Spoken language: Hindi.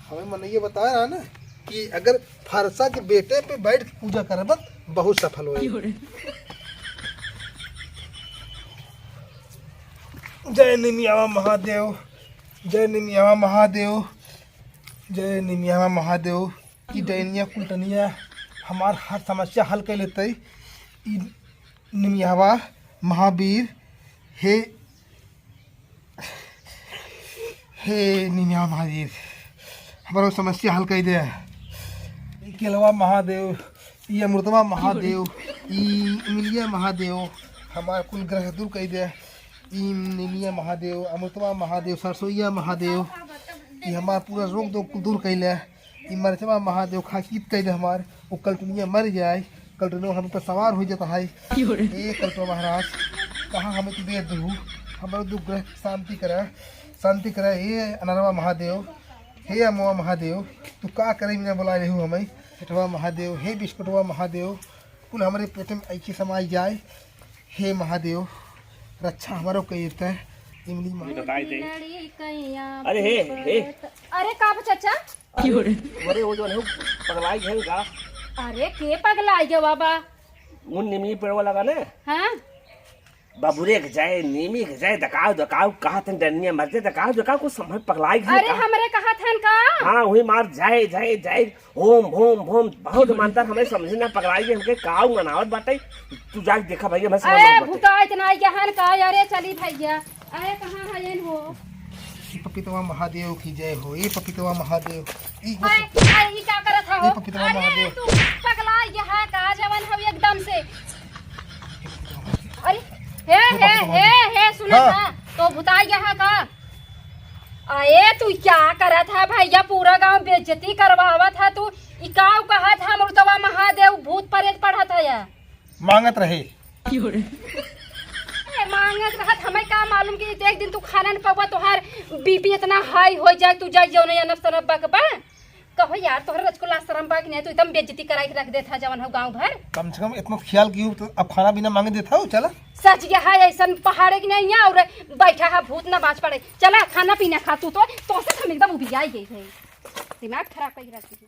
हमें मन ये बता रहा ना कि अगर फरसा के बेटे पे बैठ के पूजा करब बहुत सफल हो। जय निमियावा महादेव, जय निमियावा महादेव, जय निमियावा महादेव की दैनिया कुलटनिया हमार हर समस्या हल कर लेते। निमियावा महावीर हे हे निमियावा महावीर हमारा समस्या हल कर दे। केलवा महादेव, ये अमृतवा महादेव, इमिलिया महादेव हमारा कुल ग्रह दूर कर दे। निमिया महादेव, अमृतवा महादेव, सरसोईया महादेव ये हमारा पूरा रोग दो दूर कैले। ये मरचवा महादेव खाकित कह दे हमार वो कल्टनिया मर जाए, कल्टनो हम पर सवार हो जाता है। ये कल्टो महाराज कहाँ हमें तू दे दू, हमारे दुख ग्रह शांति करे। हे अनरवा महादेव, हे अमवा महादेव तू का करे मैंने बुला रही हूँ हमें। हेठवा महादेव, हे बिस्कुटवा महादेव कुल हमारे पेट में ऐसी समाई जाए। हे महादेव रक्षा हमारो कहते है। इमली अरे हे अरे का चाचा अरे वो जो है पगलाई है का। अरे के पगलाई गए बाबा उन निमी पेड़वा लगा ने। हाँ बाबूरे के जाए नीमी के जाए दकाव कहा तन डरनिया मरते दकाव कुछ समझ पगलाई है। अरे हमरे कहा थन का। हाँ वही मार जाए होम बहुत मानता हमें समझे ना पगलाई है हमके काव मनावत बाटे। तू जाके देखा भैया मैं समझ अरे भूता इतना गहन का। अरे चली भैया अरे कहाँ है ये हो। पपितवा महादेव की जय हो। ये पपितवा महादेव ये क्या करत हो। पपितवा महादेव तू पगलाई गया का जवन हो एकदम से। अरे हे सुना था तो भुताई गया का। अरे तू क्या करा था भैया पूरा गांव बेइज्जती करवावा था। तू इकाव कहा था अमृतवा महादेव भूत प्रेत पढ़ा था या मांगत रहे। मांगत रहा हमें का मालूम कि एक दिन तू खाना न पावा तोहार बीपी इतना हाई हो जाए तू जाई जौन अनब सरब बा कहो यार तोहर रजकुला शरम बा कि नहीं। तू एकदम बेइज्जती कराई के रख देता जवन हो गांव भर। कम से कम इतना ख्याल कियो तो अब खाना बिना मांगे देता हो। चला सच गया है ऐसा पहाड़े की नहीं है और बैठा है भूत ना बाँच पड़े। चला खाना पीना खा तू तो से हम एकदम उबियाई गई है। दिमाग खराब कर रखी है।